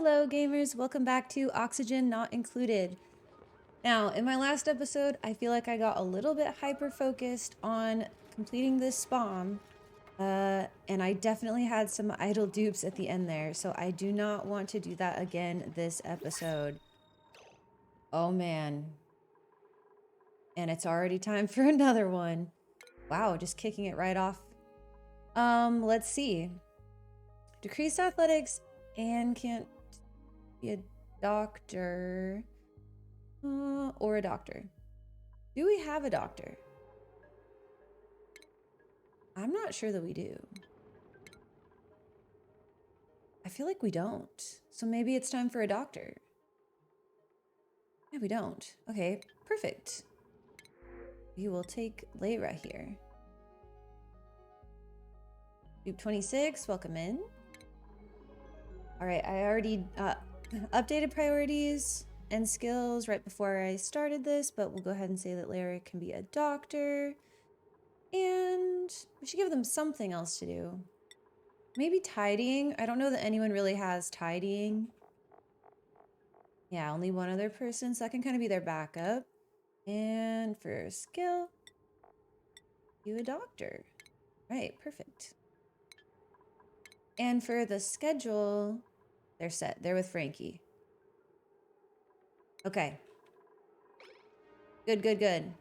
Hello gamers, welcome back to Oxygen Not Included. Now, in my last episode, I feel like I got a little bit hyper-focused on completing this spawn, and I definitely had some idle dupes at the end there, so I do not want to do that again this episode. Oh man. And it's already time for another one. Wow, just kicking it right off. Let's see. Decreased athletics and can't be a doctor. Or a doctor. Do we have a doctor? I'm not sure that we do. I feel like we don't. So maybe it's time for a doctor. Yeah, we don't. Okay, perfect. We will take Layra here. Dupe 26, welcome in. All right, I already updated priorities and skills right before I started this, but we'll go ahead and say that Layra can be a doctor. And we should give them something else to do. Maybe tidying. I don't know that anyone really has tidying. Yeah, only one other person, so that can kind of be their backup. And for skill, you a doctor. Right, perfect. And for the schedule, they're set. They're with Frankie. Okay. Good, good, good.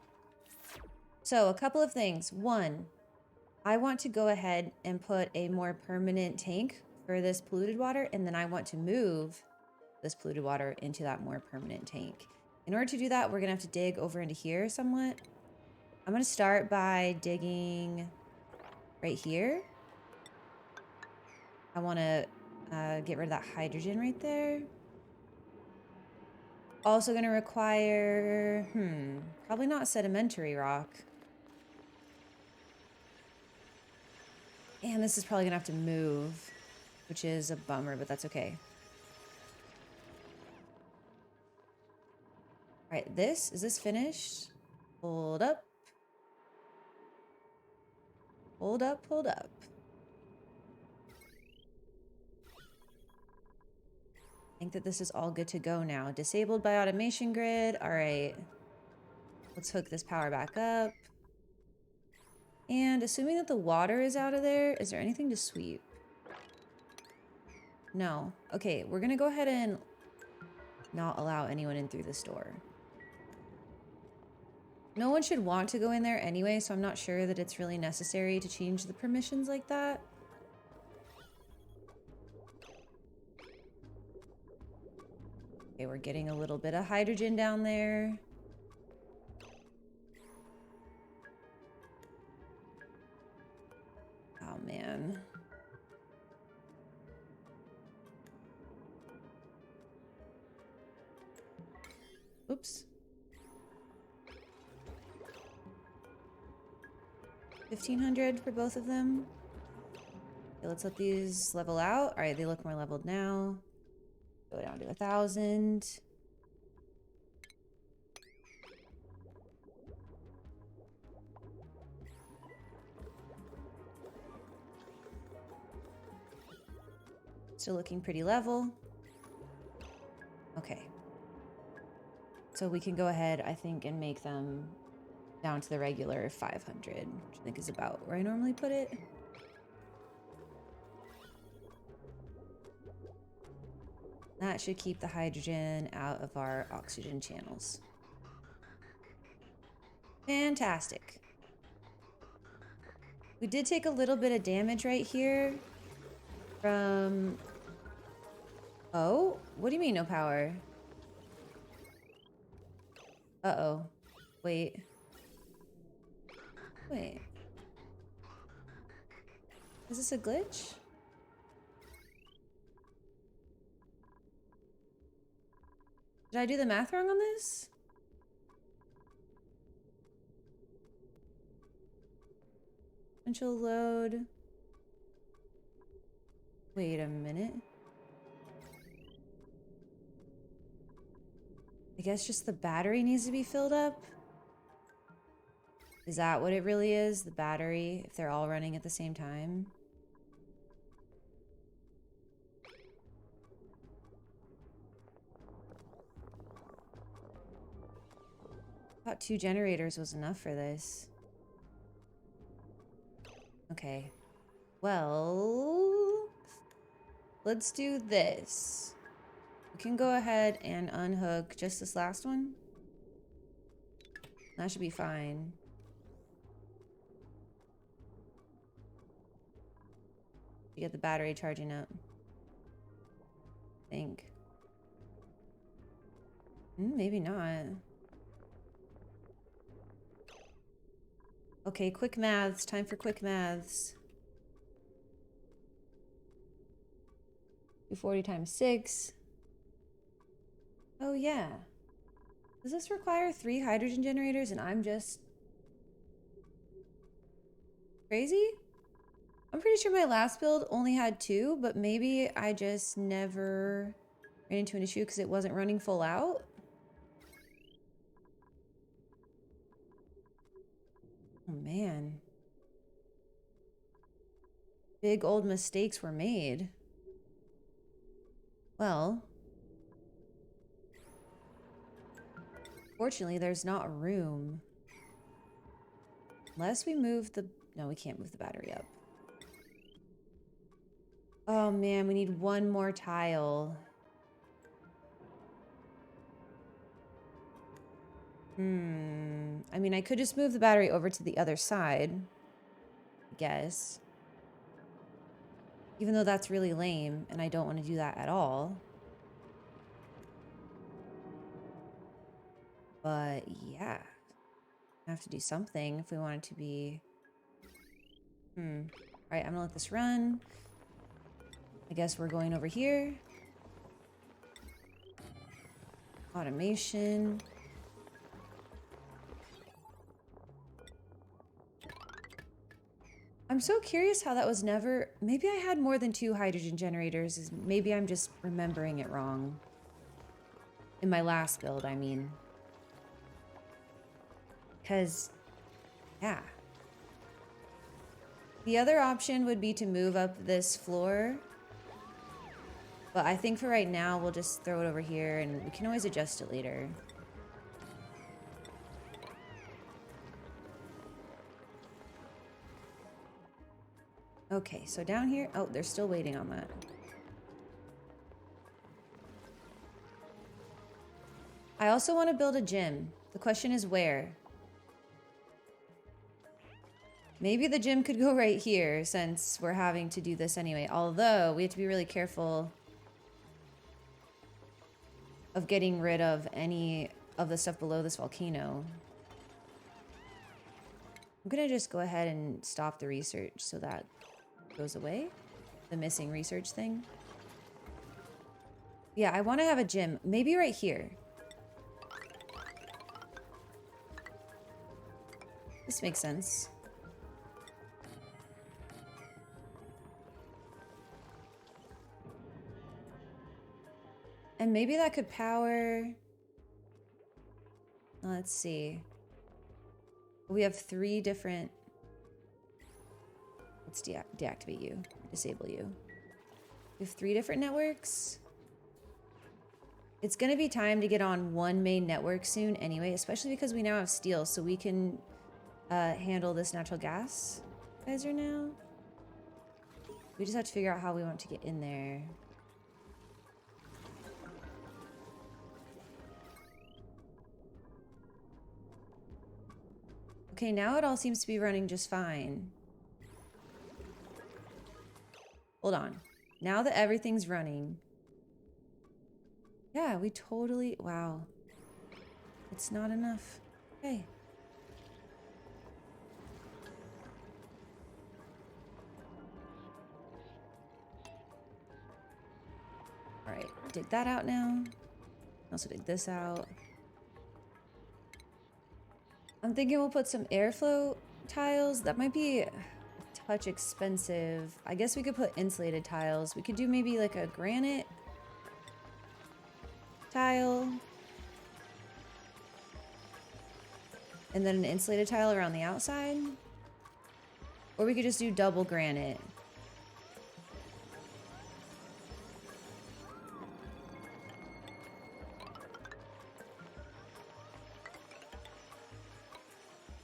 So a couple of things. One, I want to go ahead and put a more permanent tank for this polluted water, and then I want to move this polluted water into that more permanent tank. In order to do that, we're gonna have to dig over into here somewhat. I'm gonna start by digging right here. I wanna get rid of that hydrogen right there. Also gonna require, probably not sedimentary rock. And this is probably gonna have to move, which is a bummer, but that's okay. All right, is this finished? Hold up. Hold up, hold up. I think that this is all good to go now. Disabled by automation grid. All right. Let's hook this power back up. And assuming that the water is out of there, is there anything to sweep? No. Okay, we're gonna go ahead and not allow anyone in through this door. No one should want to go in there anyway, so I'm not sure that it's really necessary to change the permissions like that. Okay, we're getting a little bit of hydrogen down there. Oh, man. Oops. 1,500 for both of them. Okay, let's let these level out. All right, they look more leveled now. Go down to 1,000. Still looking pretty level. Okay. So we can go ahead, I think, and make them down to the regular 500, which I think is about where I normally put it. That should keep the hydrogen out of our oxygen channels. Fantastic. We did take a little bit of damage right here from... Oh, what do you mean no power? Uh-oh. Wait. Wait. Is this a glitch? Did I do the math wrong on this? Potential load. Wait a minute. I guess just the battery needs to be filled up? Is that what it really is? The battery, if they're all running at the same time? I thought 2 generators was enough for this. Okay. Well, let's do this. We can go ahead and unhook just this last one. That should be fine. You get the battery charging up. I think. Maybe not. Okay, quick maths. Time for quick maths. 240 times 6. Oh, yeah. Does this require 3 hydrogen generators and I'm just crazy? I'm pretty sure my last build only had 2, but maybe I just never ran into an issue because it wasn't running full out. Oh, man. Big old mistakes were made. Well, fortunately, there's not room. Unless we move the... No, we can't move the battery up. Oh, man, we need 1 more tile. I mean, I could just move the battery over to the other side, I guess. Even though that's really lame, and I don't want to do that at all. But, yeah. I have to do something if we want it to be... Alright, I'm gonna let this run. I guess we're going over here. Automation. I'm so curious how that was never... Maybe I had more than 2 hydrogen generators. Maybe I'm just remembering it wrong. In my last build, I mean. Because, yeah. The other option would be to move up this floor. But I think for right now, we'll just throw it over here and we can always adjust it later. Okay, so down here... Oh, they're still waiting on that. I also want to build a gym. The question is where? Maybe the gym could go right here since we're having to do this anyway. Although, we have to be really careful of getting rid of any of the stuff below this volcano. I'm gonna just go ahead and stop the research so that goes away. The missing research thing. Yeah, I want to have a gym. Maybe right here. This makes sense. And maybe that could power... Let's see. We have 3 different... Let's deactivate you. Disable you. We have 3 different networks. It's going to be time to get on one main network soon anyway, especially because we now have steel, so we can handle this natural gas geyser now. We just have to figure out how we want to get in there. Okay, now it all seems to be running just fine. Hold on. Now that everything's running. Yeah, we totally... Wow. It's not enough. Okay. Alright, dig that out now. Also dig this out. I'm thinking we'll put some airflow tiles. That might be a touch expensive. I guess we could put insulated tiles. We could do maybe like a granite tile. And then an insulated tile around the outside. Or we could just do double granite.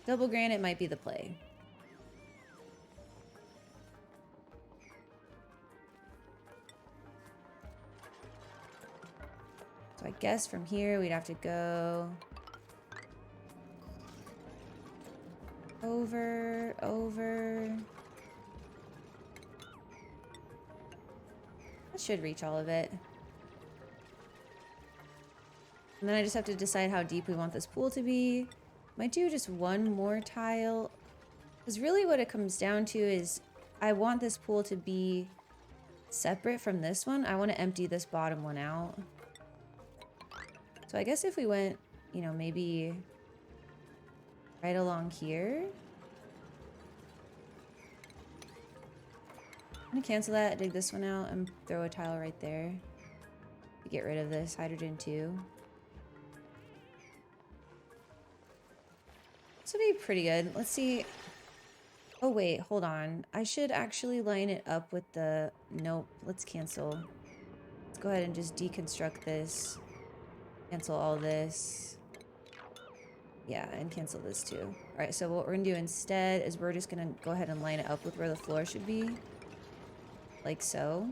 Double granite might be the play. So I guess from here we'd have to go over. That should reach all of it. And then I just have to decide how deep we want this pool to be. Might do just one more tile. Because really what it comes down to is I want this pool to be separate from this one. I want to empty this bottom one out. So I guess if we went, you know, maybe right along here. I'm going to cancel that, dig this one out, and throw a tile right there. To get rid of this hydrogen too. This would be pretty good. Let's see. Oh wait, hold on. I should actually line it up with the... Nope, let's cancel. Let's go ahead and just deconstruct this. Cancel all this. Yeah, and cancel this too. Alright, so what we're gonna do instead is we're just gonna go ahead and line it up with where the floor should be. Like so.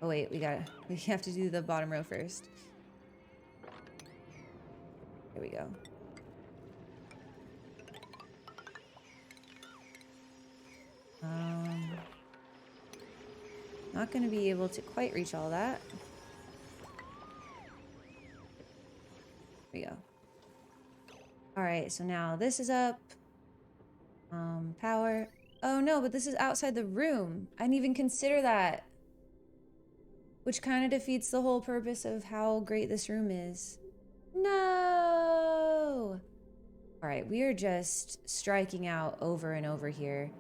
Oh wait, we have to do the bottom row first. There we go. Not gonna be able to quite reach all that. There we go. Alright, so now this is up. Power. Oh no, but this is outside the room. I didn't even consider that. Which kind of defeats the whole purpose of how great this room is. No! Alright, we are just striking out over and over here.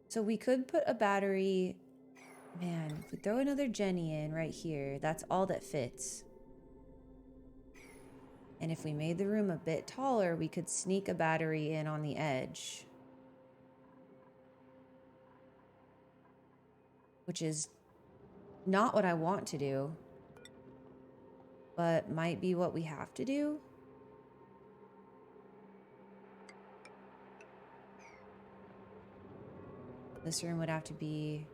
So we could put a battery... Man, if we throw another Jenny in right here, that's all that fits. And if we made the room a bit taller, we could sneak a battery in on the edge. Which is not what I want to do, but might be what we have to do. This room would have to be...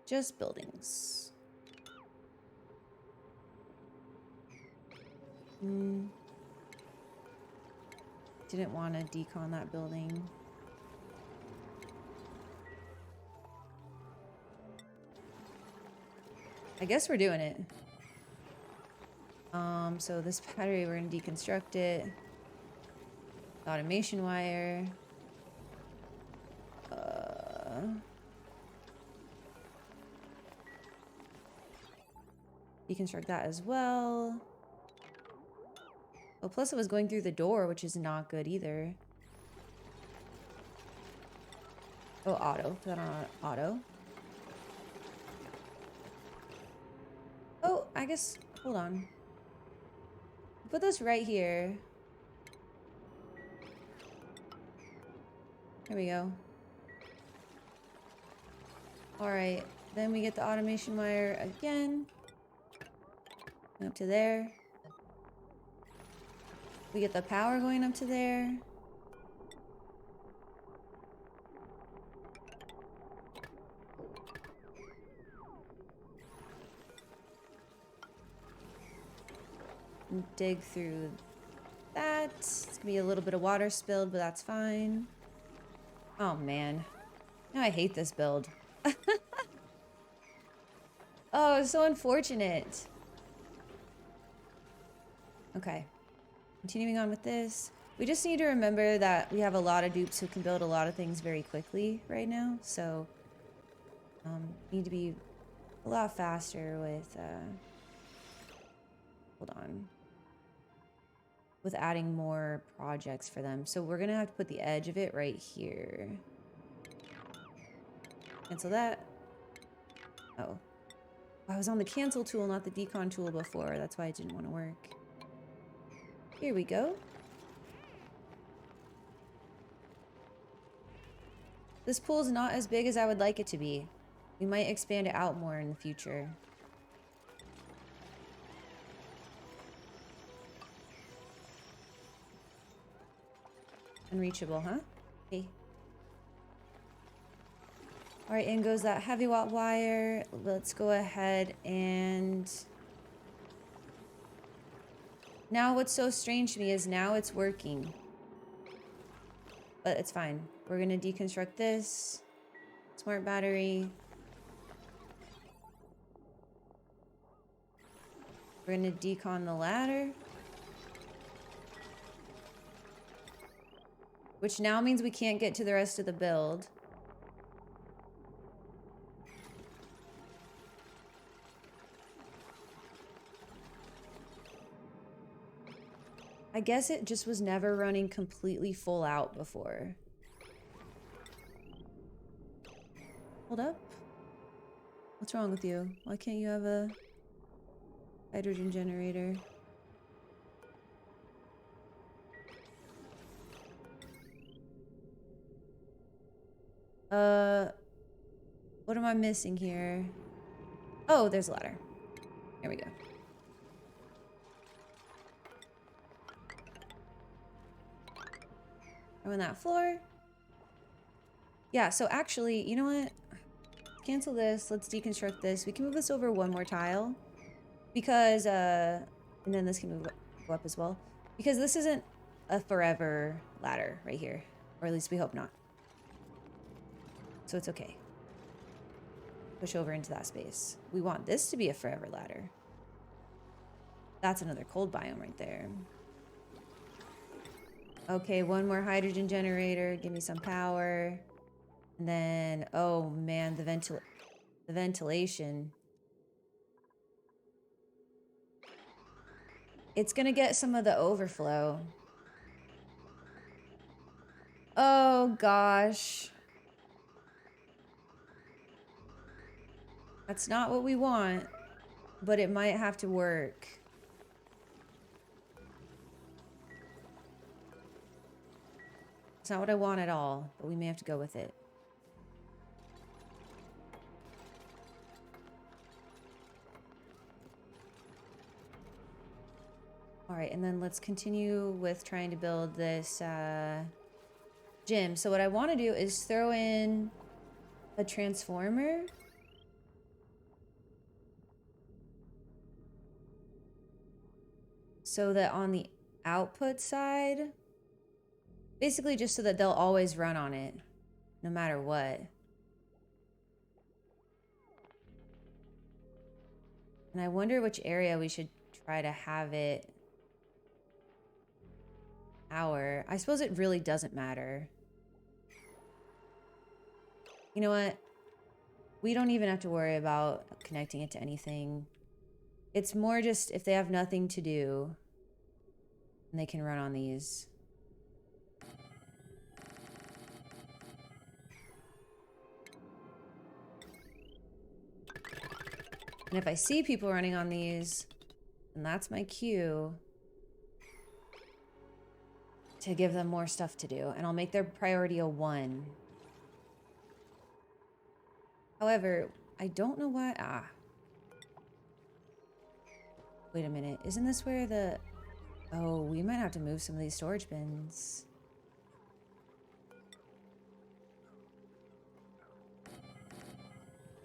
just buildings. Didn't want to decon that building. I guess we're doing it. So this battery, we're gonna deconstruct it. Automation wire. Deconstruct that as well. Oh, plus it was going through the door, which is not good either. Oh, auto. Put that on auto. Oh, I guess... Hold on. Put this right here. There we go. Alright. Then we get the automation wire again. Up to there. We get the power going up to there. And dig through that. It's gonna be a little bit of water spilled, but that's fine. Oh man. Now I hate this build. Oh, it's so unfortunate. Okay. Continuing on with this. We just need to remember that we have a lot of dupes who can build a lot of things very quickly right now. So, need to be a lot faster with, hold on. With adding more projects for them. So we're gonna have to put the edge of it right here. Cancel that. Oh. I was on the cancel tool, not the decon tool before. That's why it didn't want to work. Here we go. This pool is not as big as I would like it to be. We might expand it out more in the future. Unreachable, huh? Okay. All right, in goes that heavy watt wire. Let's go ahead and... Now what's so strange to me is now it's working. But it's fine. We're gonna deconstruct this. Smart battery. We're gonna decon the ladder. Which now means we can't get to the rest of the build. I guess it just was never running completely full out before. Hold up. What's wrong with you? Why can't you have a hydrogen generator? What am I missing here? Oh, there's a ladder. There we go. On that floor. Yeah, so actually, you know what? Cancel this. Let's deconstruct this. We can move this over one more tile. Because, and then this can go up as well. Because this isn't a forever ladder right here. Or at least we hope not. So it's okay. Push over into that space. We want this to be a forever ladder. That's another cold biome right there. Okay, one more hydrogen generator. Give me some power. And then, oh man, the ventilation. It's gonna get some of the overflow. Oh gosh. That's not what we want, but it might have to work. It's not what I want at all, but we may have to go with it. All right, and then let's continue with trying to build this gym. So what I want to do is throw in a transformer. So that on the output side, basically just so that they'll always run on it, no matter what. And I wonder which area we should try to have it power. I suppose it really doesn't matter. You know what? We don't even have to worry about connecting it to anything. It's more just if they have nothing to do, and they can run on these. And if I see people running on these, then that's my cue to give them more stuff to do. And I'll make their priority a 1. However, I don't know why. Wait a minute. Isn't this where the... Oh, we might have to move some of these storage bins.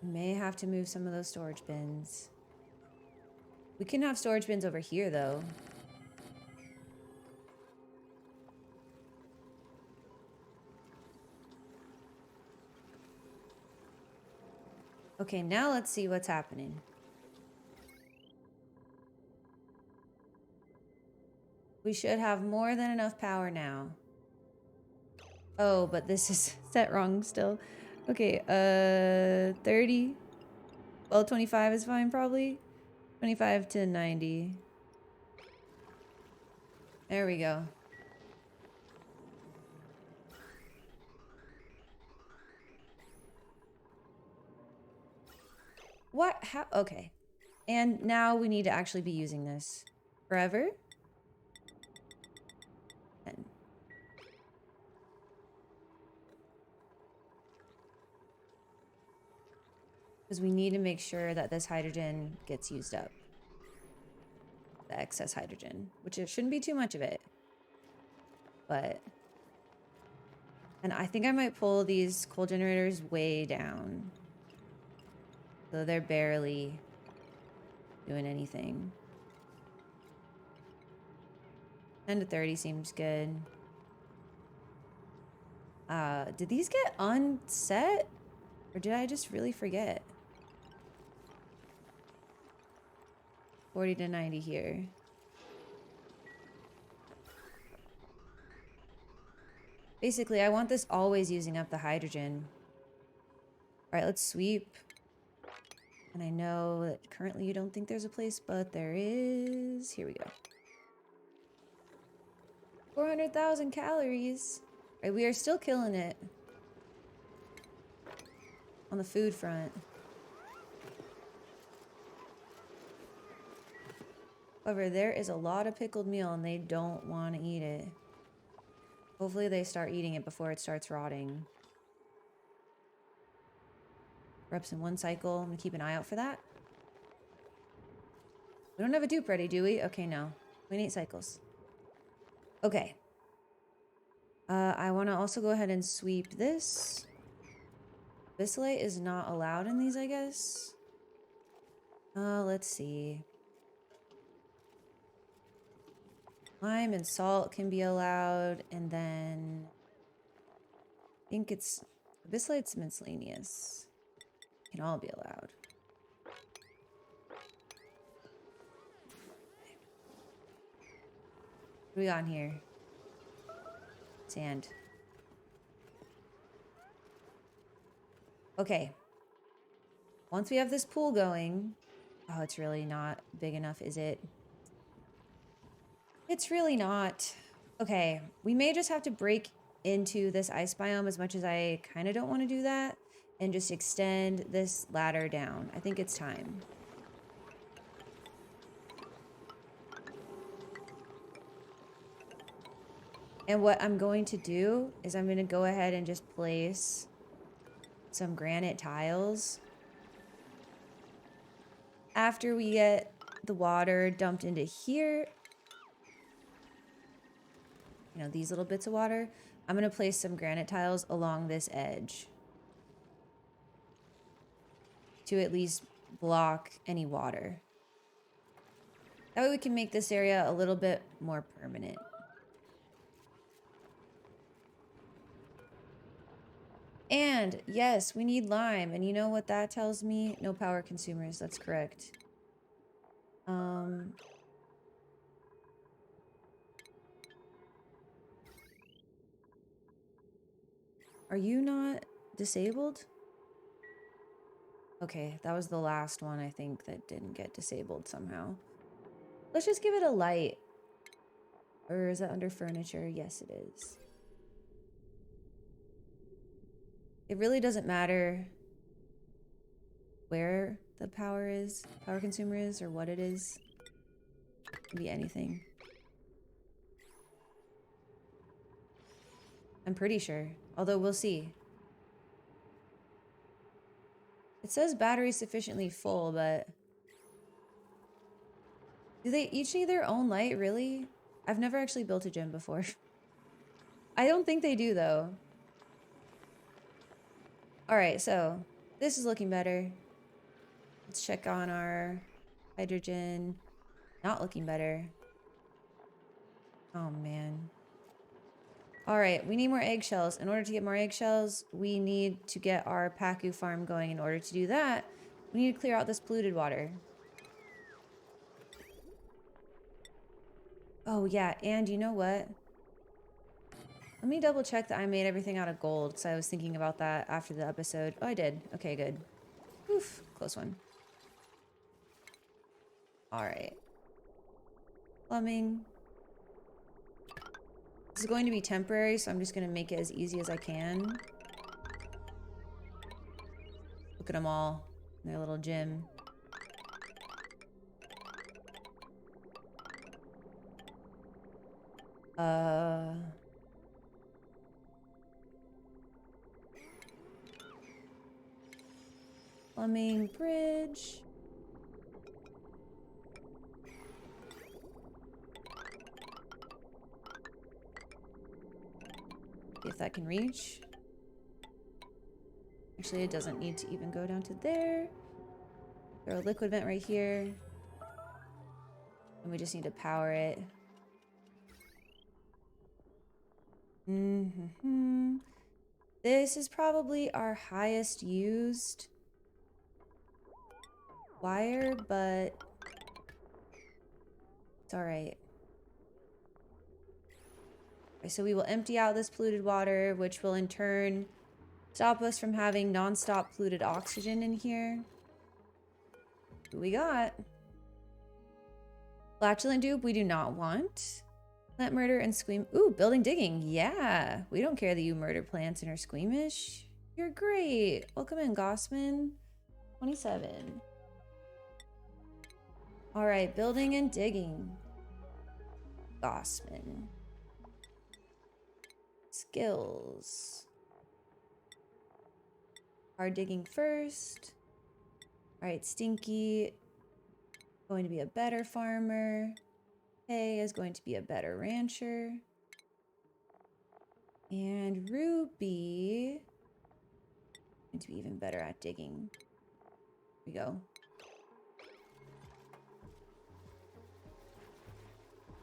May have to move some of those storage bins. We can have storage bins over here, though. Okay, now let's see what's happening. We should have more than enough power now. Oh, but this is set wrong still. Okay, 30. Well, 25 is fine, probably. 25 to 90. There we go. What? How? Okay. And now we need to actually be using this. Forever? 10. Because we need to make sure that this hydrogen gets used up. The excess hydrogen, which it shouldn't be too much of it. But... And I think I might pull these coal generators way down. So they're barely doing anything. 10 to 30 seems good. Did these get unset? Or did I just really forget? 40 to 90 here. Basically, I want this always using up the hydrogen. All right, let's sweep. And I know that currently you don't think there's a place, but there is. Here we go. 400,000 calories. All right, we are still killing it on the food front. However, there is a lot of pickled meal and they don't want to eat it. Hopefully they start eating it before it starts rotting. Reps in 1 cycle. I'm going to keep an eye out for that. We don't have a dupe ready, do we? Okay, no. We need cycles. Okay. I want to also go ahead and sweep this. Bislate is not allowed in these, I guess. Let's see. Lime and salt can be allowed, and then I think it's Bislate's miscellaneous. Can all be allowed. What do we got in here? Sand. Okay. Once we have this pool going... Oh, it's really not big enough, is it? It's really not. Okay, we may just have to break into this ice biome as much as I kind of don't want to do that. And just extend this ladder down. I think it's time. And what I'm going to do is I'm going to go ahead and just place some granite tiles. After we get the water dumped into here, you know, these little bits of water, I'm going to place some granite tiles along this edge to at least block any water. That way we can make this area a little bit more permanent. And yes, we need lime. And you know what that tells me? No power consumers. That's correct. Are you not disabled? Okay, that was the last one, I think, that didn't get disabled somehow. Let's just give it a light. Or is that under furniture? Yes, it is. It really doesn't matter where the power consumer is, or what it is. It can be anything. I'm pretty sure, although we'll see. It says battery sufficiently full, but... Do they each need their own light, really? I've never actually built a gym before. I don't think they do, though. Alright, so this is looking better. Let's check on our hydrogen. Not looking better. Oh, man. Alright, we need more eggshells. In order to get more eggshells, we need to get our Pacu farm going. In order to do that, we need to clear out this polluted water. Oh, yeah, and you know what? Let me double check that I made everything out of gold, because I was thinking about that after the episode. Oh, I did. Okay, good. Oof, close one. Alright. Plumbing. This is going to be temporary, so I'm just going to make it as easy as I can. Look at them all in their little gym. incoming bridge. See if that can reach. Actually, it doesn't need to even go down to there. Throw a liquid vent right here. And we just need to power it. This is probably our highest used wire, but it's all right. Okay, so we will empty out this polluted water, which will in turn stop us from having non-stop polluted oxygen in here. Who we got? Flatulent dupe, we do not want. Plant murder and squeam. Ooh, building digging. Yeah. We don't care that you murder plants and are squeamish. You're great. Welcome in, Gossman. 27. All right, building and digging. Gossman. Skills. Hard digging first. All right, Stinky. Going to be a better farmer. Hay is going to be a better rancher. And Ruby going to be even better at digging. Here we go.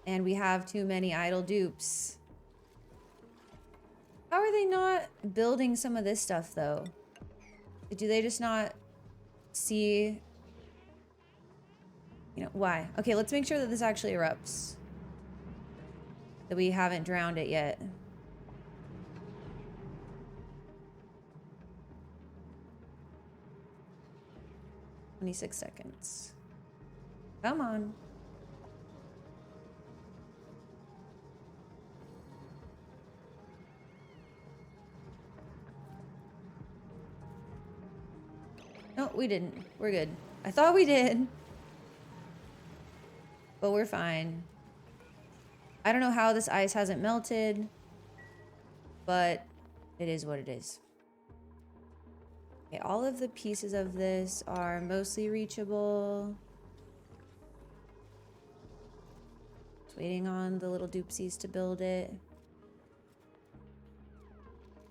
And we have too many idle dupes. How are they not building some of this stuff though? Do they just not see? You know, why? Okay, let's make sure that this actually erupts. That we haven't drowned it yet. "26 seconds. Come on. No, we didn't. We're good. I thought we did. But we're fine. I don't know how this ice hasn't melted, but it is what it is. Okay, all of the pieces of this are mostly reachable. Just waiting on the little dupesies to build it.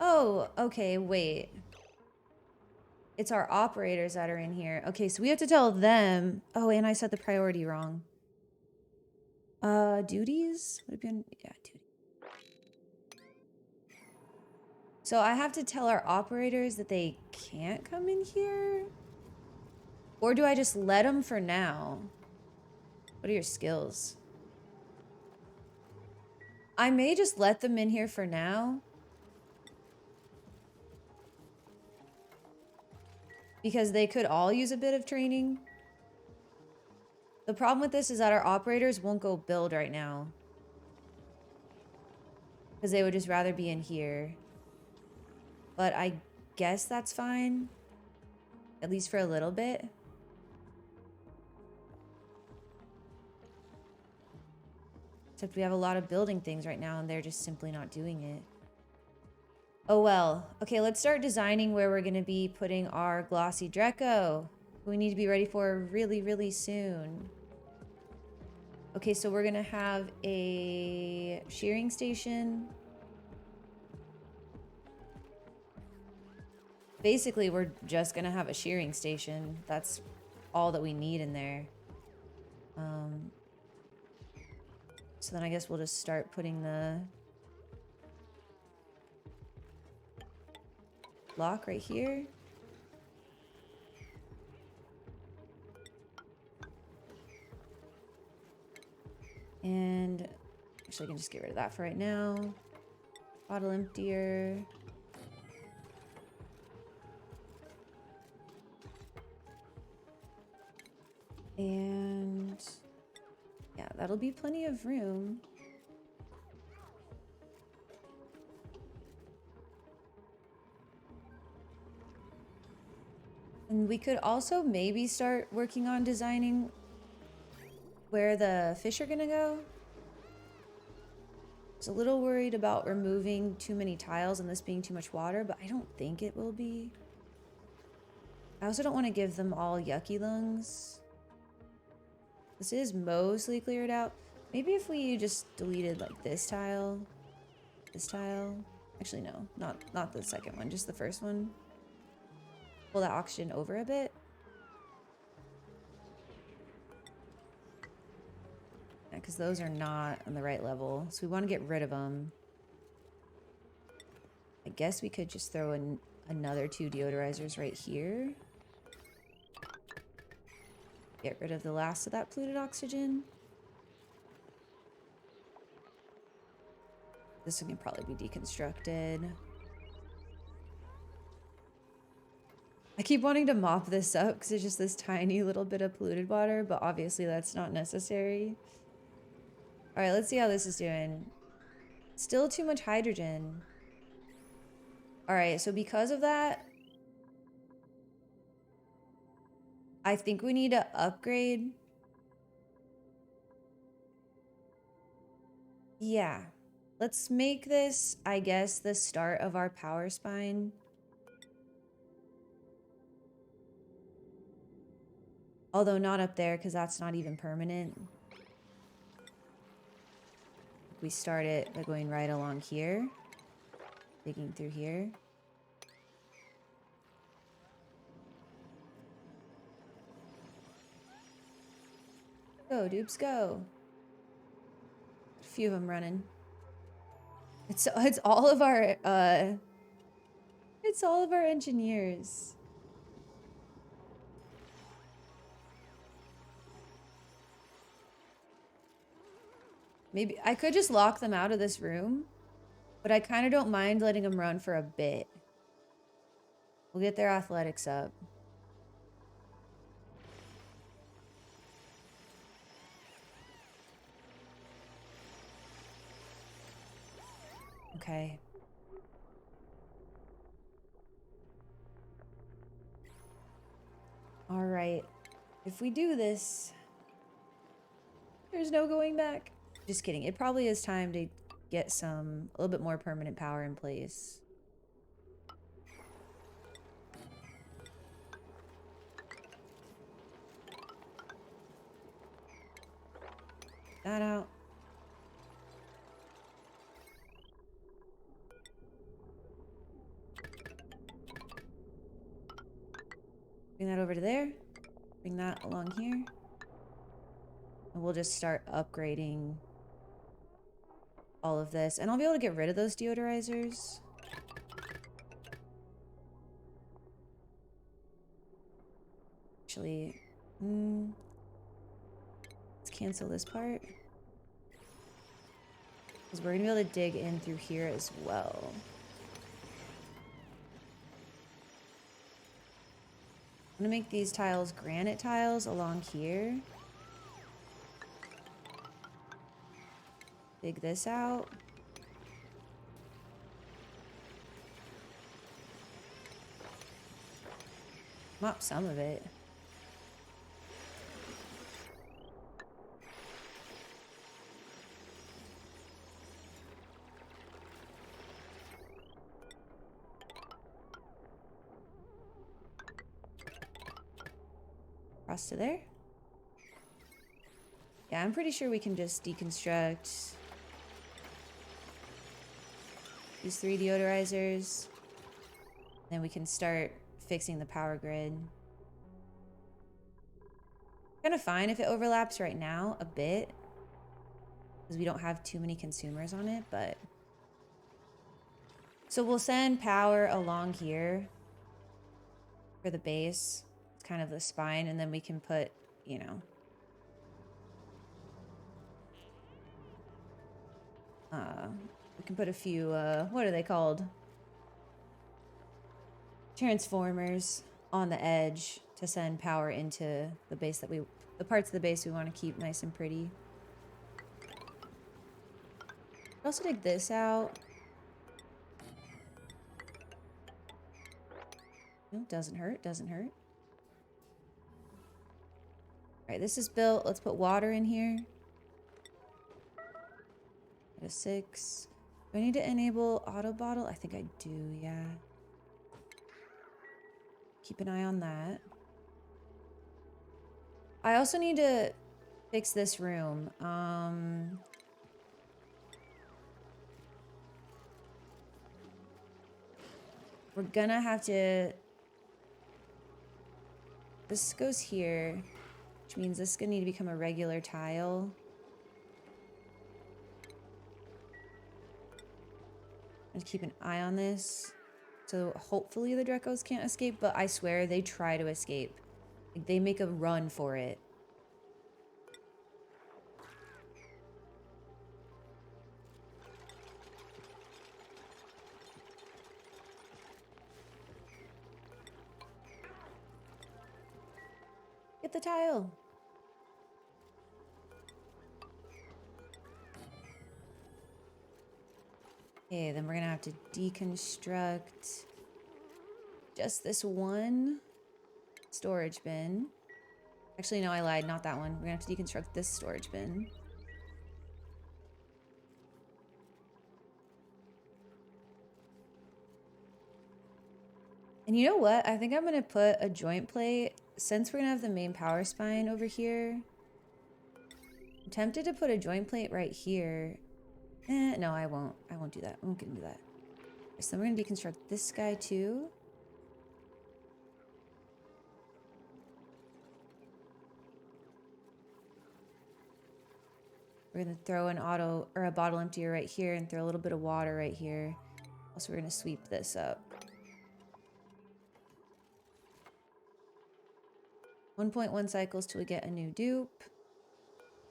Oh, okay, wait. It's our operators that are in here. Okay, so we have to tell them. Oh, and I set the priority wrong. Duties? Would it be on? Yeah, duty. So I have to tell our operators that they can't come in here? Or do I just let them for now? What are your skills? I may just let them in here for now. Because they could all use a bit of training. The problem with this is that our operators won't go build right now. Because they would just rather be in here. But I guess that's fine. At least for a little bit. Except we have a lot of building things right now and they're just simply not doing it. Oh well. Okay, let's start designing where we're going to be putting our glossy Dreco. We need to be ready for really, really soon. Okay, so we're going to have a shearing station. Basically, we're just going to have a shearing station. That's all that we need in there. So then I guess we'll just start putting the block right here. And actually I can just get rid of that for right now. Bottle emptier. And yeah, that'll be plenty of room. And we could also maybe start working on designing where the fish are gonna go. I was a little worried about removing too many tiles and this being too much water, but I don't think it will be. I also don't want to give them all yucky lungs. This is mostly cleared out. Maybe if we just deleted like this tile. Actually, no, not the second one, just the first one. Pull that oxygen over a bit. Yeah, because those are not on the right level. So we want to get rid of them. I guess we could just throw in another 2 deodorizers right here. Get rid of the last of that polluted oxygen. This one can probably be deconstructed. I keep wanting to mop this up because it's just this tiny little bit of polluted water, but obviously that's not necessary. All right, let's see how this is doing. Still too much hydrogen. All right, so because of that, I think we need to upgrade. Yeah. Let's make this, I guess, the start of our power spine. Although not up there, because that's not even permanent. We start it by going right along here. Digging through here. Go, dupes, go. A few of them running. It's all of our engineers. Maybe I could just lock them out of this room, but I kind of don't mind letting them run for a bit. We'll get their athletics up. Okay. All right. If we do this, there's no going back. Just kidding. It probably is time to get a little bit more permanent power in place. That out. Bring that over to there. Bring that along here. And we'll just start upgrading all of this. And I'll be able to get rid of those deodorizers. Actually, let's cancel this part. Because we're going to be able to dig in through here as well. I'm going to make these tiles granite tiles along here. Dig this out. Mop some of it. Across to there. Yeah, I'm pretty sure we can just deconstruct these 3 deodorizers. Then we can start fixing the power grid. Kind of fine if it overlaps right now a bit, because we don't have too many consumers on it, but... So we'll send power along here for the base. It's kind of the spine, and then we can put, you know... we can put a few, what are they called? Transformers on the edge to send power into the base that the parts of the base we want to keep nice and pretty. I'll also dig this out. No, doesn't hurt, doesn't hurt. Alright, this is built. Let's put water in here. At a 6. Do I need to enable auto bottle? I think I do, yeah. keep an eye on that. I also need to fix this room. We're gonna have to... This goes here, which means this is gonna need to become a regular tile. And keep an eye on this. So hopefully the Dreckos can't escape, but I swear they try to escape. Like, they make a run for it. Get the tile. Okay, then we're gonna have to deconstruct just this one storage bin. Actually, no, I lied, not that one. We're gonna have to deconstruct this storage bin. And you know what? I think I'm gonna put a joint plate, since we're gonna have the main power spine over here. I'm tempted to put a joint plate right here. No, I won't. I won't do that. I won't get into that. So then we're gonna deconstruct this guy too. We're gonna throw an auto or a bottle emptier right here and throw a little bit of water right here. Also, we're gonna sweep this up. 1.1 cycles till we get a new dupe.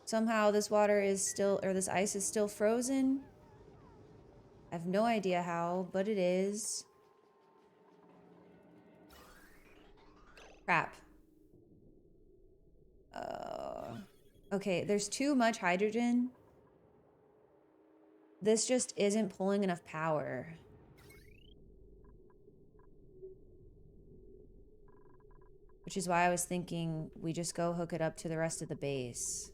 Somehow this water is still, or this ice is still frozen. I have no idea how, but it is. Crap. Okay, there's too much hydrogen. This just isn't pulling enough power. Which is why I was thinking we just go hook it up to the rest of the base.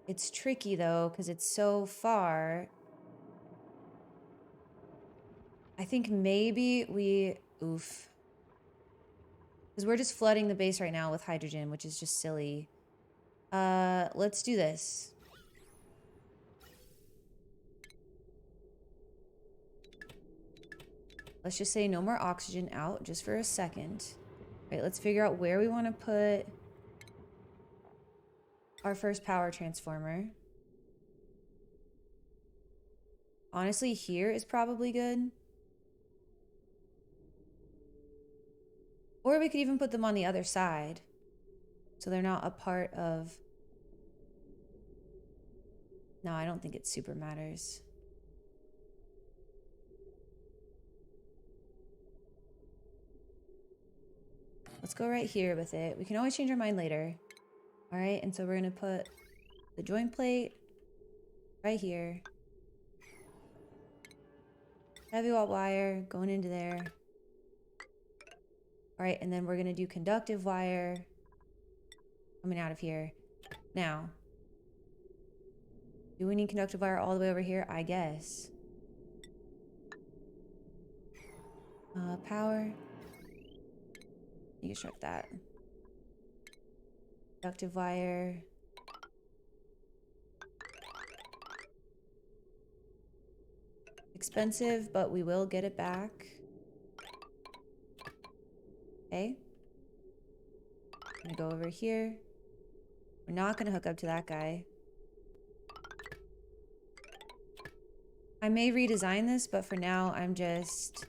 It's tricky though, because it's so far. I think maybe we... Oof. Because we're just flooding the base right now with hydrogen, which is just silly. Let's do this. Let's just say no more oxygen out just for a second. All right, let's figure out where we want to put our first power transformer. Honestly, here is probably good. Or we could even put them on the other side, so they're not a part of... No, I don't think it super matters. Let's go right here with it. We can always change our mind later. All right, and so we're gonna put the joint plate right here. Heavy watt wire going into there. All right, and then we're gonna do conductive wire coming out of here. Now, do we need conductive wire all the way over here? I guess. Power. You can construct that. Conductive wire. Expensive, but we will get it back. Okay. I'm gonna go over here. We're not gonna hook up to that guy. I may redesign this, but for now, I'm just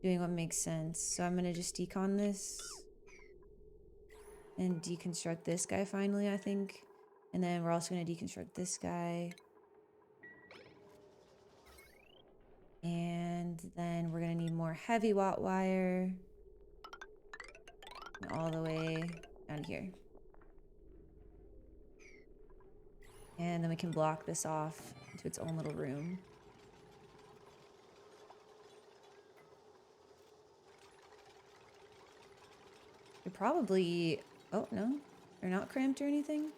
doing what makes sense. So I'm gonna just decon this and deconstruct this guy finally, I think. And then we're also gonna deconstruct this guy. And then we're gonna need more heavy watt wire. And all the way down here. And then we can block this off into its own little room. They're probably... Oh, no. They're not cramped or anything?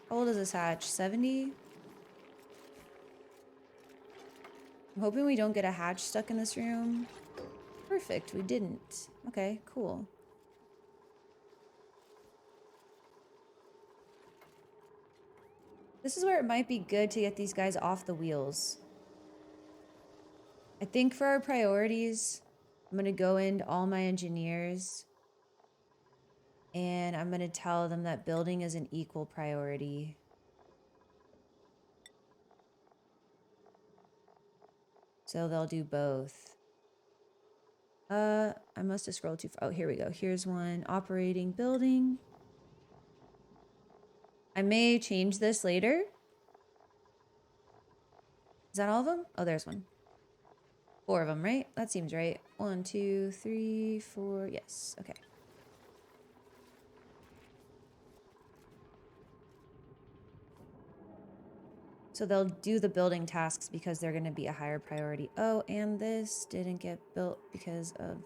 How old is this hatch? 70? I'm hoping we don't get a hatch stuck in this room. Perfect, we didn't. Okay, cool. This is where it might be good to get these guys off the wheels. I think for our priorities, I'm going to go into all my engineers and I'm going to tell them that building is an equal priority. So they'll do both. I must have scrolled too far. Oh, here we go. Here's one. Operating building. I may change this later. Is that all of them? Oh, there's one. 4 of them, right? That seems right. 1, 2, 3, 4. Yes. Okay. So they'll do the building tasks because they're going to be a higher priority. Oh, and this didn't get built because of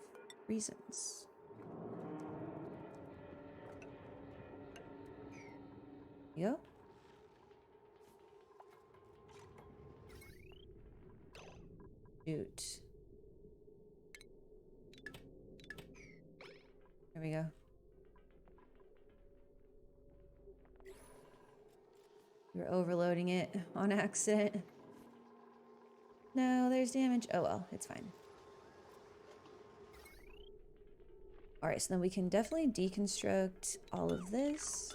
reasons. Yep. Shoot. There we go. You're overloading it on accident. No, there's damage. Oh well, it's fine. Alright, so then we can definitely deconstruct all of this.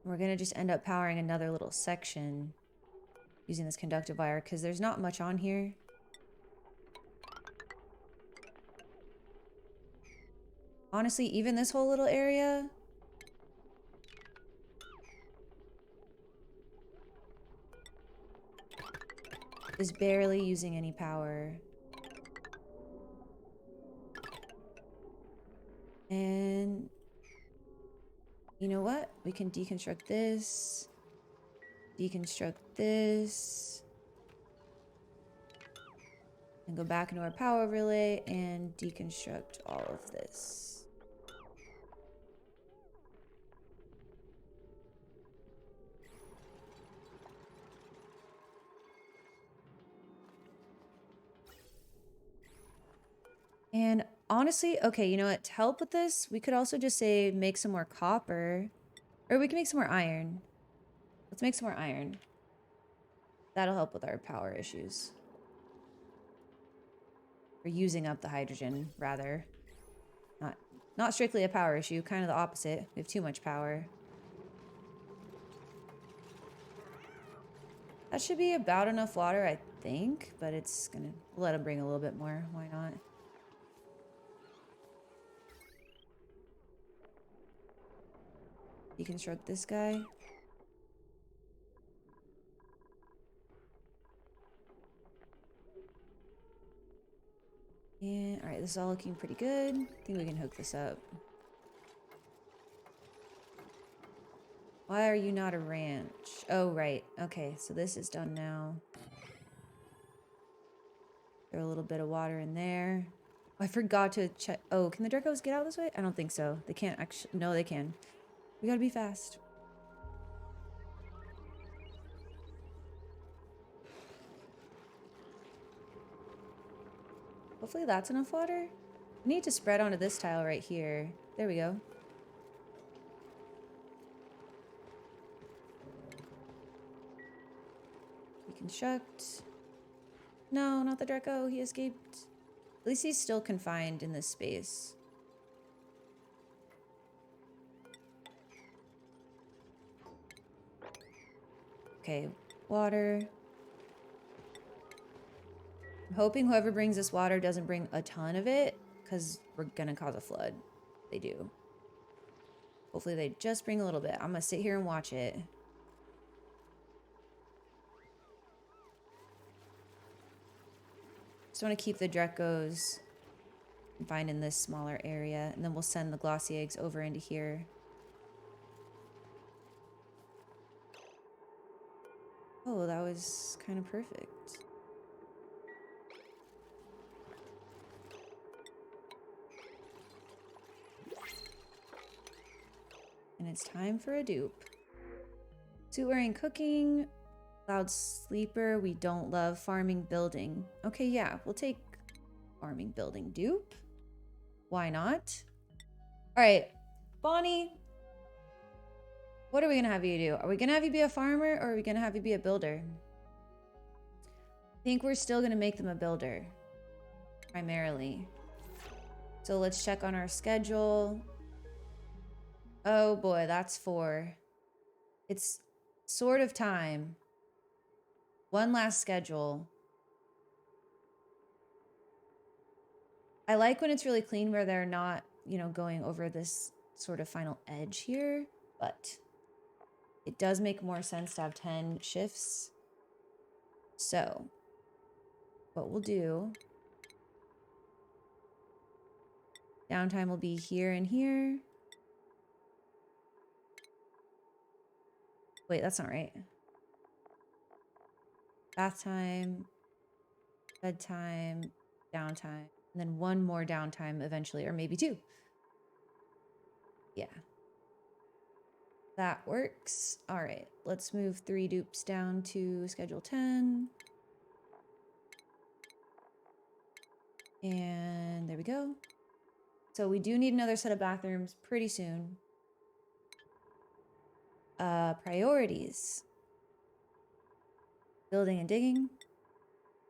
We're gonna just end up powering another little section using this conductive wire because there's not much on here. Honestly, even this whole little area is barely using any power. And you know what? We can deconstruct this, and go back into our power relay and deconstruct all of this. And honestly, okay, you know what? To help with this, we could also just say make some more copper. Or we can make some more iron. Let's make some more iron. That'll help with our power issues. Or using up the hydrogen, rather. Not strictly a power issue, kind of the opposite. We have too much power. That should be about enough water, I think. But it's gonna let him bring a little bit more. Why not? Deconstruct this guy. And alright, this is all looking pretty good. I think we can hook this up. Why are you not a ranch? Oh, right. Okay, so this is done now. Throw a little bit of water in there. Oh, I forgot to check. Oh, can the Dreckos get out this way? I don't think so. They can't actually. No, they can. We gotta be fast. Hopefully that's enough water. We need to spread onto this tile right here. There we go. Deconstruct. No, not the Dreco. He escaped. At least he's still confined in this space. Okay, water. I'm hoping whoever brings this water doesn't bring a ton of it, because we're gonna cause a flood. They do. Hopefully they just bring a little bit. I'm gonna sit here and watch it. Just want to keep the Dreckos confined in this smaller area, and then we'll send the glossy eggs over into here. Oh, that was kind of perfect. And it's time for a dupe. Suit wearing cooking. Cloud sleeper. We don't love farming building. Okay, yeah, we'll take farming building dupe. Why not? All right, Bonnie, what are we gonna have you do? Are we gonna have you be a farmer or are we gonna have you be a builder? I think we're still gonna make them a builder, primarily. So let's check on our schedule. Oh boy, that's 4. It's sort of time. One last schedule. I like when it's really clean where they're not, you know, going over this sort of final edge here, but it does make more sense to have 10 shifts. So what we'll do, downtime will be here and here. Wait, that's not right. Bath time, bedtime, downtime, and then one more downtime eventually, or maybe 2. Yeah. That works. All right, let's move 3 dupes down to schedule 10. And there we go. So we do need another set of bathrooms pretty soon. Priorities. Building and digging.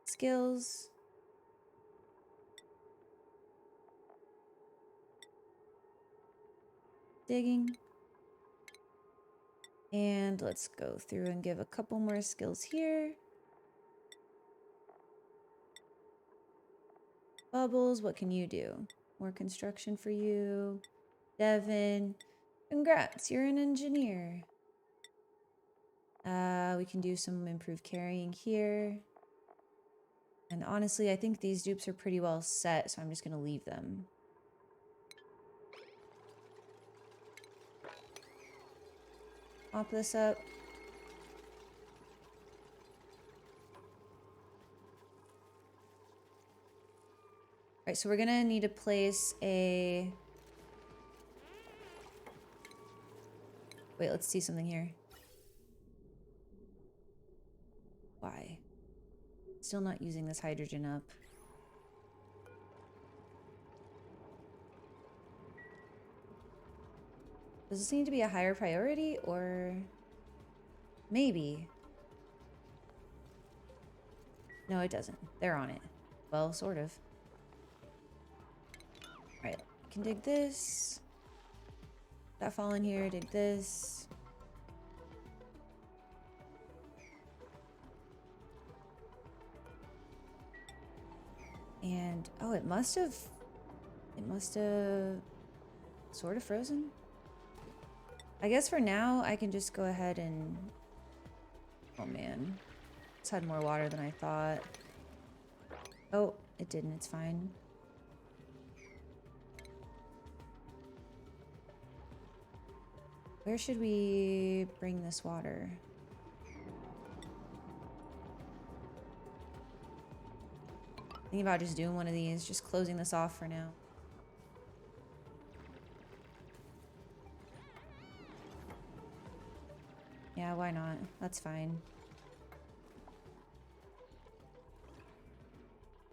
Skills. Digging. And let's go through and give a couple more skills here. Bubbles, what can you do? More construction for you. Devin, congrats, you're an engineer. We can do some improved carrying here. And honestly, I think these dupes are pretty well set, so I'm just going to leave them. Pop this up. Alright, so we're going to need to place a... Wait, let's see something here. Why? Still not using this hydrogen up. Does this need to be a higher priority, or maybe? No, it doesn't. They're on it. Well, sort of. All right, can dig this. That fall in here, dig this. And, oh, it must have sort of frozen. I guess for now, I can just go ahead and, oh man, it's had more water than I thought. Oh, it didn't, it's fine. Where should we bring this water? Thinking about just doing one of these, just closing this off for now. Yeah, why not? That's fine.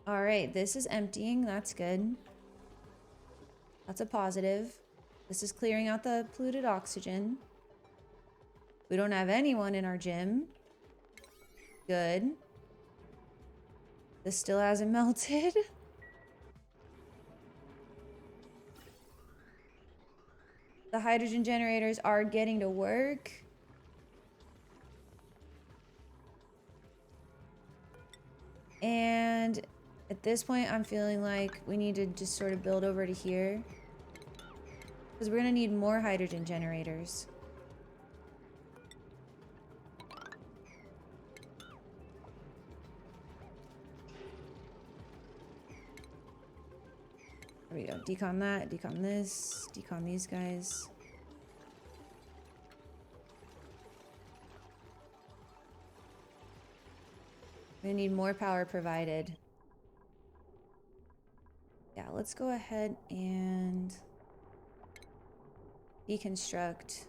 All right, this is emptying. That's good. That's a positive. This is clearing out the polluted oxygen. We don't have anyone in our gym. Good. This still hasn't melted. The hydrogen generators are getting to work. And at this point, I'm feeling like we need to just sort of build over to here. Because we're going to need more hydrogen generators. There we go. Decon that, decon this, decon these guys. We need more power provided. Yeah, let's go ahead and deconstruct.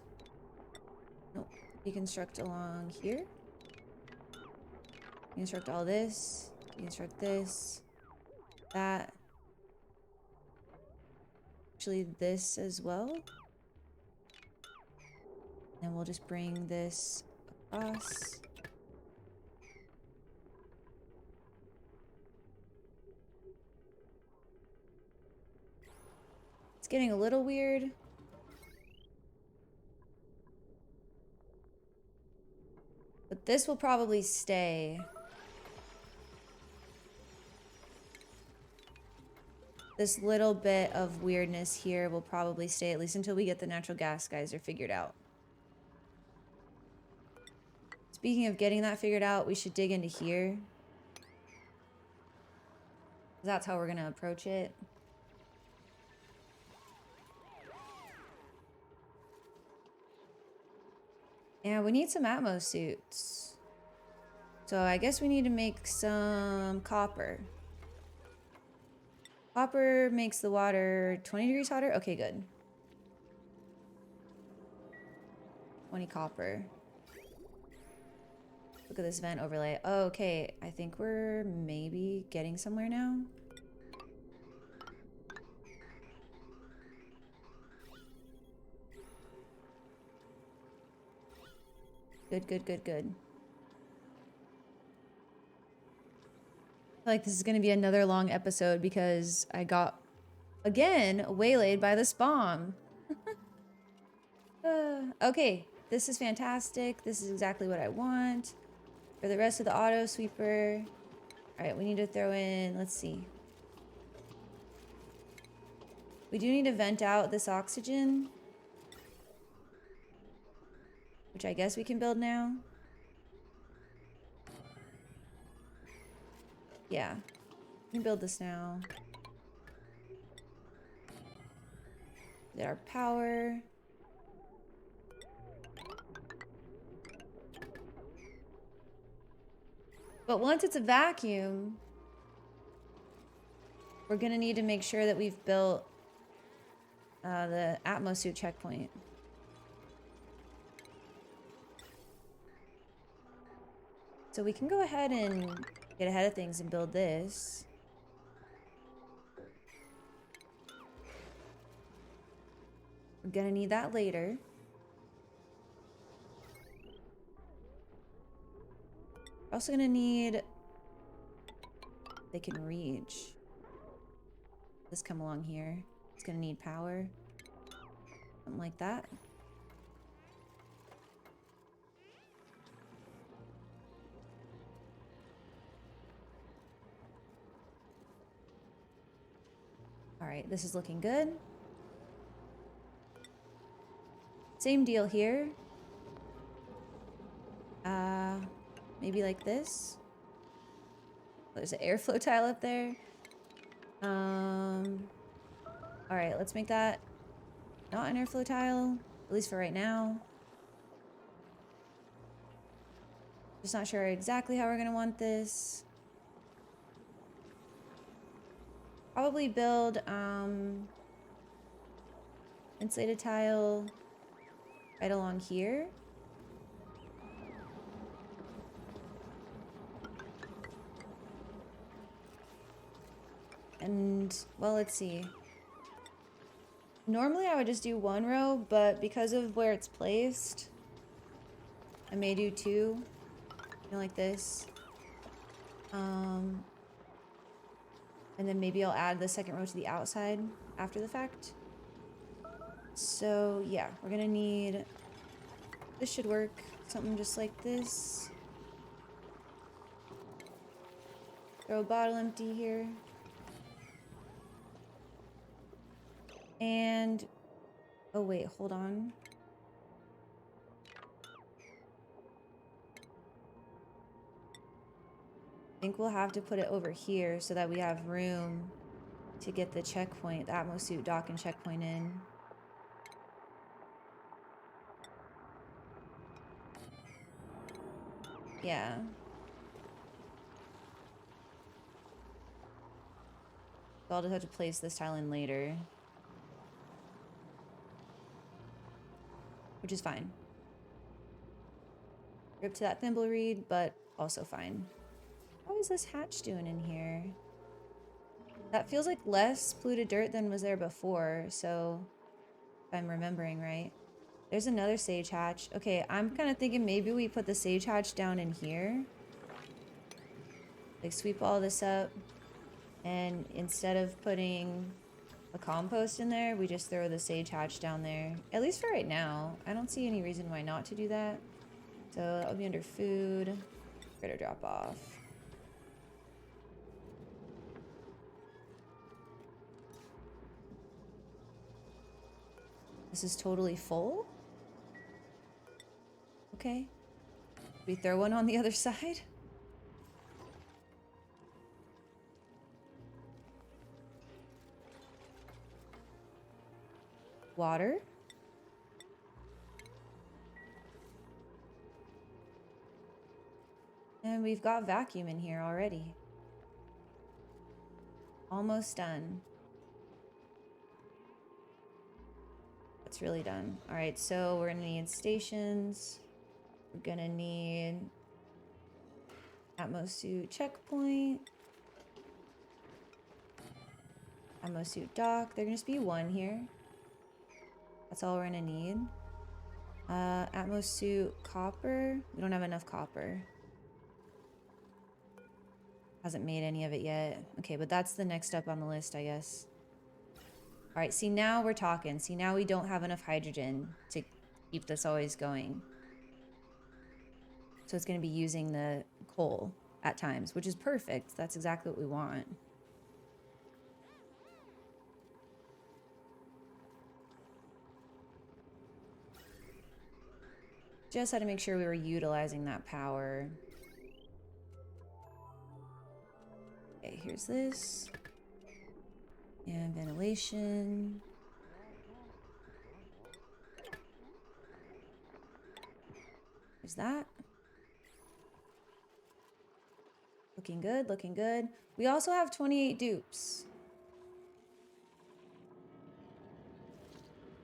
Nope, deconstruct along here. Deconstruct all this. Deconstruct this. That. Actually, this as well. And we'll just bring this across. It's getting a little weird. But this will probably stay. This little bit of weirdness here will probably stay, at least until we get the natural gas geyser figured out. Speaking of getting that figured out, we should dig into here. That's how we're going to approach it. Yeah, we need some Atmos suits. So I guess we need to make some copper. Copper makes the water 20 degrees hotter? Okay, good. 20 copper. Look at this vent overlay. Oh, okay, I think we're maybe getting somewhere now. Good, good, good, good. I feel like this is going to be another long episode because I got, again, waylaid by this bomb. Okay, this is fantastic. This is exactly what I want. For the rest of the auto sweeper. Alright, we need to throw in, let's see. We do need to vent out this oxygen. Which I guess we can build now. Yeah, we can build this now. Get our power. But once it's a vacuum, we're gonna need to make sure that we've built the atmosuit checkpoint. So we can go ahead and get ahead of things and build this. We're gonna need that later. We're also gonna need... They can reach. This come along here. It's gonna need power. Something like that. Alright, this is looking good. Same deal here. Maybe like this. There's an airflow tile up there. Alright, let's make that not an airflow tile, at least for right now. Just not sure exactly how we're gonna want this. Probably build insulated tile right along here. And, well, let's see. Normally I would just do one row, but because of where it's placed, I may do two. You know, like this. And then maybe I'll add the second row to the outside after the fact. So, yeah, we're gonna need... This should work. Something just like this. Throw a bottle empty here. And... Oh, wait, hold on. I think we'll have to put it over here so that we have room to get the checkpoint, the atmosuit dock and checkpoint in. Yeah. So I'll just have to place this tile in later. Which is fine. Rip to that thimble reed, but also fine. How is this hatch doing in here? That feels like less polluted dirt than was there before, so if I'm remembering right. There's another sage hatch. Okay, I'm kind of thinking maybe we put the sage hatch down in here. Like sweep all this up, and instead of putting a compost in there, we just throw the sage hatch down there. At least for right now. I don't see any reason why not to do that. So that'll be under food. Critter drop off. This is totally full? Okay. We throw one on the other side? Water? And we've got vacuum in here already. Almost done. It's really done. All right, so we're gonna need stations. We're gonna need Atmosuit checkpoint. Atmosuit dock. There can just be one here. That's all we're gonna need. Atmosuit copper. We don't have enough copper. Hasn't made any of it yet. Okay, but that's the next up on the list, I guess. All right, see, now we're talking. See, now we don't have enough hydrogen to keep this always going. So it's going to be using the coal at times, which is perfect. That's exactly what we want. Just had to make sure we were utilizing that power. Okay, here's this. And ventilation. There's that. Looking good, looking good. We also have 28 dupes.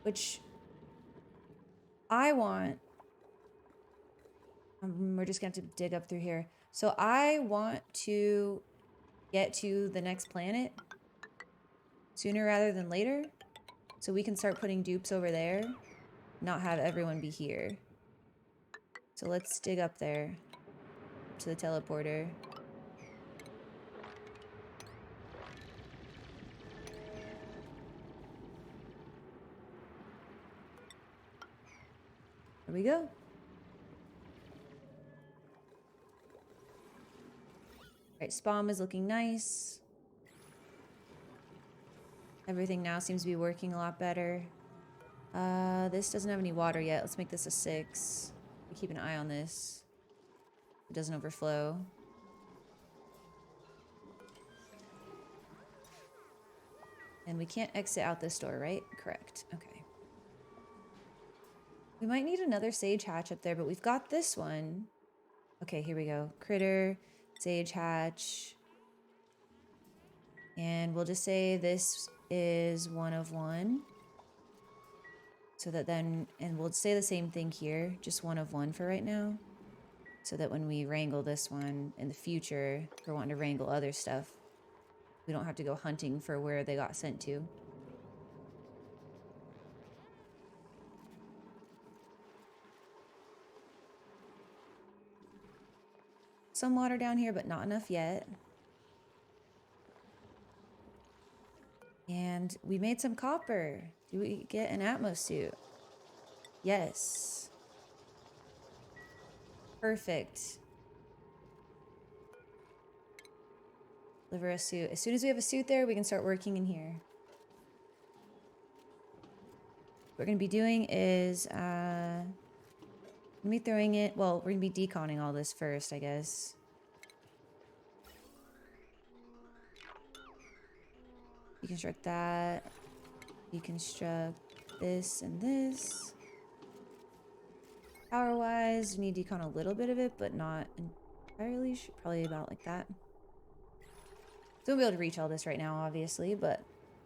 Which I want. We're just going to have to dig up through here. So I want to get to the next planet sooner rather than later. So we can start putting dupes over there. Not have everyone be here. So let's dig up there to the teleporter. There we go. Alright, spawn is looking nice. Everything now seems to be working a lot better. This doesn't have any water yet. Let's make this a 6. Keep an eye on this. It doesn't overflow. And we can't exit out this door, right? Correct. Okay. We might need another sage hatch up there, but we've got this one. Okay, here we go. Critter, sage hatch. And we'll just say this is 1 of 1. So that then, and we'll say the same thing here, just 1 of 1 for right now. So that when we wrangle this one in the future, if we're wanting to wrangle other stuff, we don't have to go hunting for where they got sent to. Some water down here, but not enough yet. And we made some copper. Do we get an Atmosuit? Yes. Perfect. Deliver a suit. As soon as we have a suit there, we can start working in here. What we're going to be doing is, going to be throwing it, well, we're going to be deconning all this first, I guess. Deconstruct that. Deconstruct this and this. Power-wise, we need to decon a little bit of it, but not entirely. Probably about like that. So we'll be able to reach all this right now, obviously, but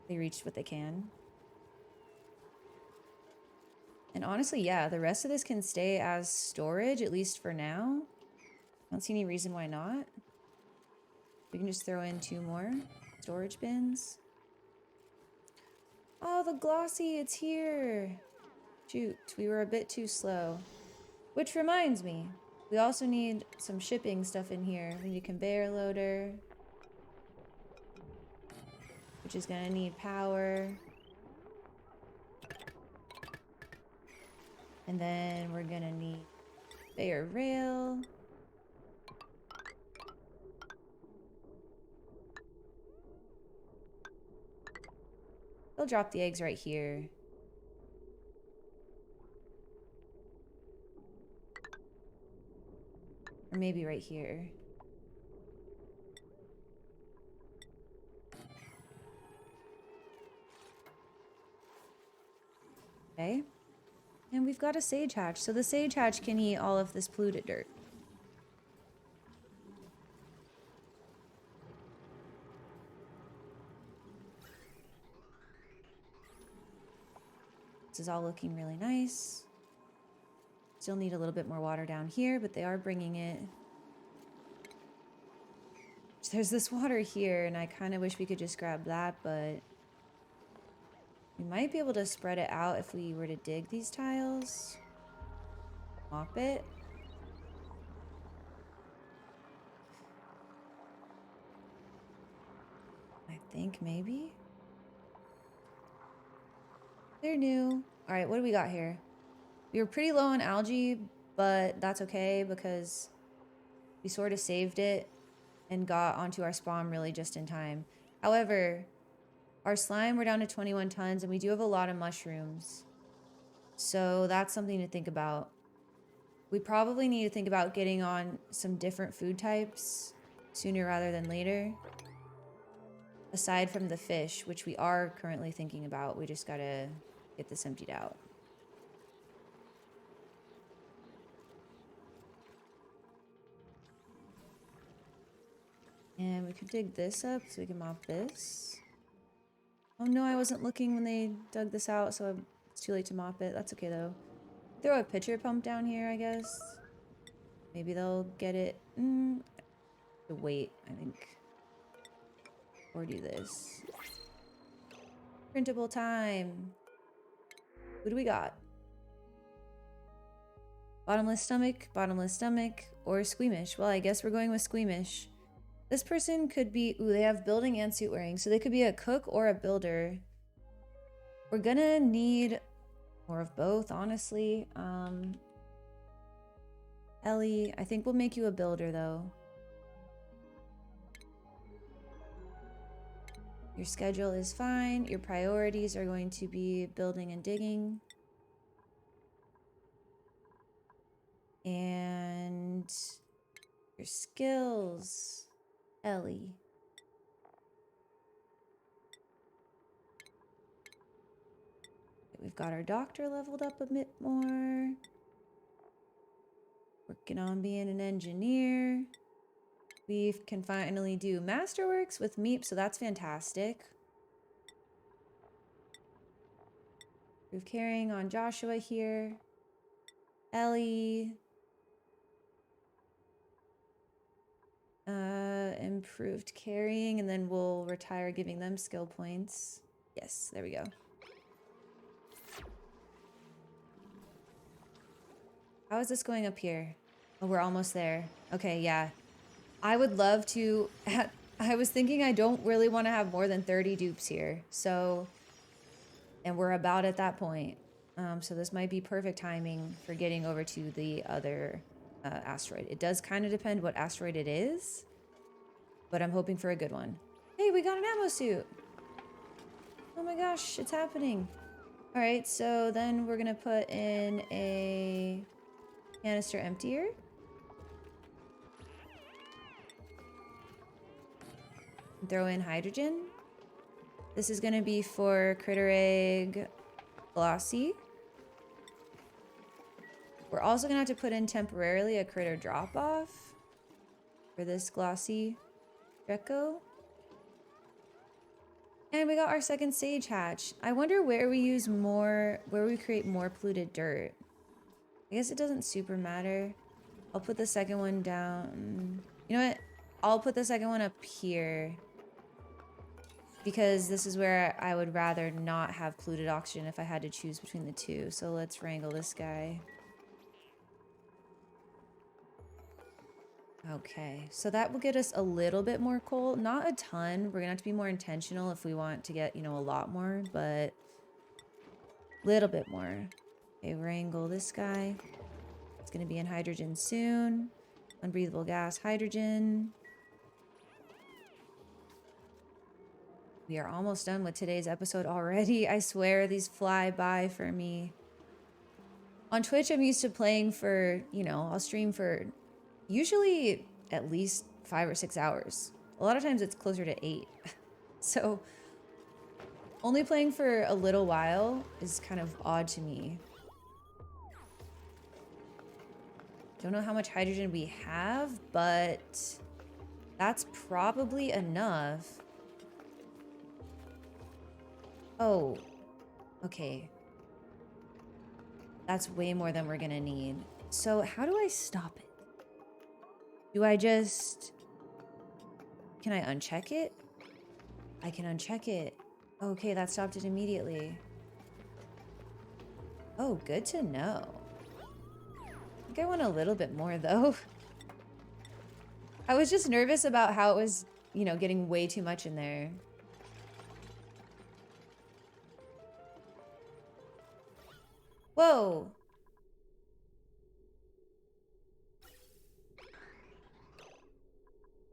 they reached what they can. And honestly, yeah, the rest of this can stay as storage, at least for now. I don't see any reason why not. We can just throw in 2 more storage bins. Oh, the glossy, it's here. Shoot, we were a bit too slow. Which reminds me, we also need some shipping stuff in here. We need a conveyor loader, which is gonna need power. And then we're gonna need conveyor rail. They'll drop the eggs right here. Or maybe right here. Okay. And we've got a sage hatch. So the sage hatch can eat all of this polluted dirt. This is all looking really nice. Still need a little bit more water down here, but they are bringing it. There's this water here, and I kind of wish we could just grab that, but we might be able to spread it out if we were to dig these tiles. Mop it. I think maybe. They're new. All right, what do we got here? We were pretty low on algae, but that's okay because we sort of saved it and got onto our spawn really just in time. However, our slime, we're down to 21 tons, and we do have a lot of mushrooms. So that's something to think about. We probably need to think about getting on some different food types sooner rather than later. Aside from the fish, which we are currently thinking about. We just gotta get this emptied out. And we could dig this up so we can mop this. Oh no, I wasn't looking when they dug this out, so it's too late to mop it. That's okay though. Throw a pitcher pump down here, I guess. Maybe they'll get it. To wait, I think. Or do this. Printable time. Who do we got? Bottomless stomach, or squeamish. Well, I guess we're going with squeamish. This person could be, ooh, they have building and suit wearing, so they could be a cook or a builder. We're gonna need more of both, honestly. Ellie, I think we'll make you a builder though. Your schedule is fine. Your priorities are going to be building and digging. And your skills, Ellie. We've got our doctor leveled up a bit more. Working on being an engineer. We can finally do masterworks with Meep, so that's fantastic. We're carrying on Joshua here. Ellie. Improved carrying, and then we'll retire giving them skill points. Yes, there we go. How is this going up here? Oh, we're almost there. Okay, yeah. I would love to... I was thinking I don't really want to have more than 30 dupes here. So... And we're about at that point. So this might be perfect timing for getting over to the other asteroid. It does kind of depend what asteroid it is. But I'm hoping for a good one. Hey, we got an ammo suit! Oh my gosh, it's happening. Alright, so then we're gonna put in a canister emptier. Throw in hydrogen. This is gonna be for critter egg glossy. We're also gonna have to put in temporarily a critter drop off for this glossy Dreco. And we got our second sage hatch. I wonder where we use more, where we create more polluted dirt. I guess it doesn't super matter. I'll put the second one down. You know what? I'll put the second one up here because this is where I would rather not have polluted oxygen if I had to choose between the two. So let's wrangle this guy. Okay, so that will get us a little bit more coal. Not a ton. We're gonna have to be more intentional if we want to get, you know, a lot more, but a little bit more. Okay, wrangle this guy. It's gonna be in hydrogen soon. Unbreathable gas, hydrogen. We are almost done with today's episode already. I swear these fly by for me. On Twitch, I'm used to playing for, you know, I'll stream for usually at least 5 or 6 hours. A lot of times it's closer to 8. So only playing for a little while is kind of odd to me. Don't know how much hydrogen we have, but that's probably enough. Oh, okay. That's way more than we're gonna need. So how do I stop it? Do I just... Can I uncheck it? I can uncheck it. Okay, that stopped it immediately. Oh, good to know. I think I want a little bit more though. I was just nervous about how it was, you know, getting way too much in there. Whoa.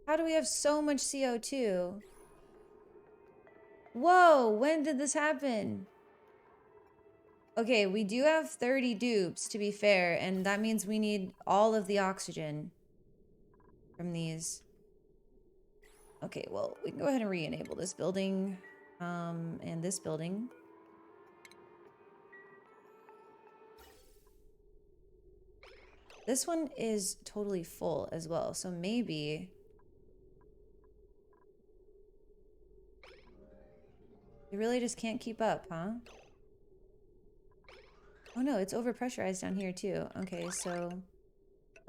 How do we have so much CO2? Whoa, when did this happen? Okay, we do have 30 dupes, to be fair, and that means we need all of the oxygen from these. Okay, well, we can go ahead and re-enable this building, and this building. This one is totally full as well, so maybe... It really just can't keep up, huh? Oh no, it's overpressurized down here too. Okay, so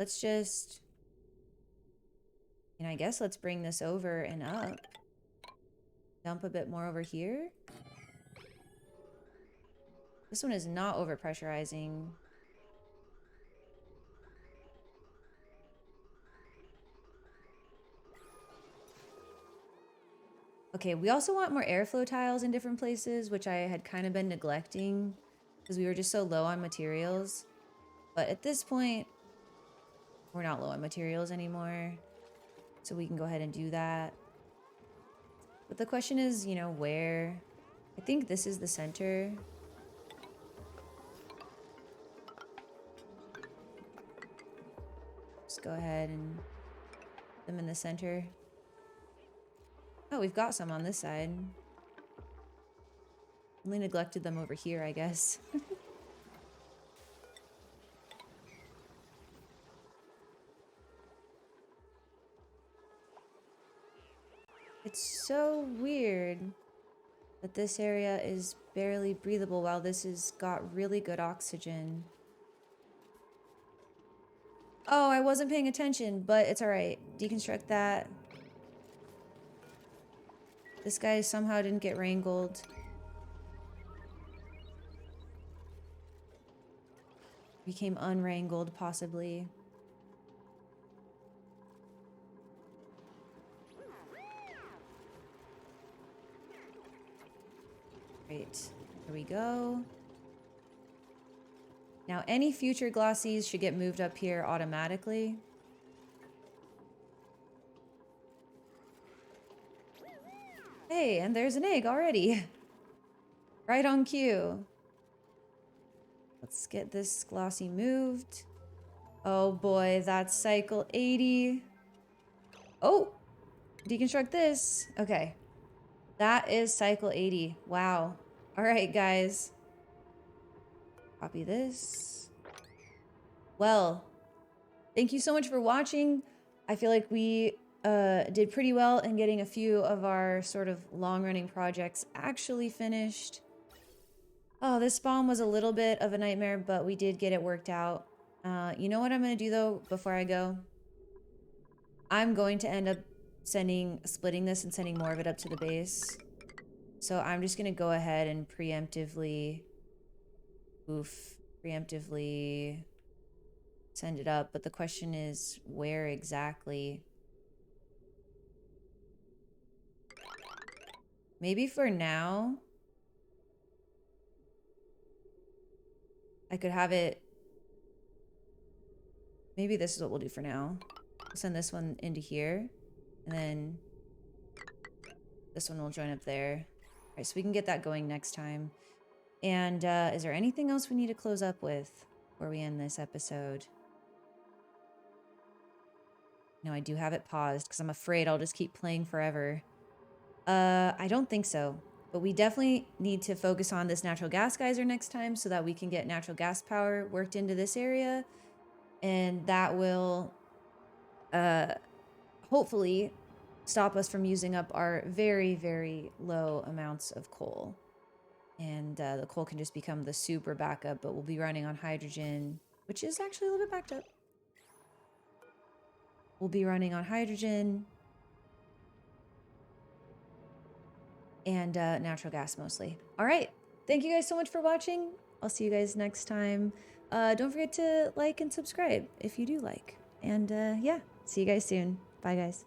let's just... And I guess let's bring this over and up. Dump a bit more over here. This one is not overpressurizing. Okay, we also want more airflow tiles in different places, which I had kind of been neglecting because we were just so low on materials. But at this point, we're not low on materials anymore. So we can go ahead and do that. But the question is, you know, where? I think this is the center. Just go ahead and put them in the center. Oh, we've got some on this side. Only neglected them over here, I guess. It's so weird that this area is barely breathable while this has got really good oxygen. Oh, I wasn't paying attention, but it's alright. Deconstruct that. This guy somehow didn't get wrangled. Became unwrangled, possibly. Great. Here we go. Now, any future glossies should get moved up here automatically. Hey, and there's an egg already. Right on cue. Let's get this glossy moved. Oh boy, that's cycle 80. Oh, deconstruct this. Okay. That is cycle 80. Wow. All right, guys. Copy this. Well, thank you so much for watching. I feel like we did pretty well in getting a few of our sort of long-running projects actually finished. Oh, this spawn was a little bit of a nightmare, but we did get it worked out. You know what I'm going to do, though, before I go? I'm going to end up splitting this and sending more of it up to the base. So I'm just going to go ahead and preemptively send it up. But the question is, where exactly? Maybe for now, I could have it. Maybe this is what we'll do for now. We'll send this one into here, and then this one will join up there. All right, so we can get that going next time. And is there anything else we need to close up with before we end this episode? No, I do have it paused because I'm afraid I'll just keep playing forever. I don't think so. But we definitely need to focus on this natural gas geyser next time so that we can get natural gas power worked into this area. And that will hopefully stop us from using up our very, very low amounts of coal. And the coal can just become the super backup, but we'll be running on hydrogen, which is actually a little bit backed up. We'll be running on hydrogen and natural gas mostly. All right. Thank you guys so much for watching. I'll see you guys next time. Don't forget to like and subscribe if you do like. And yeah, see you guys soon. Bye, guys.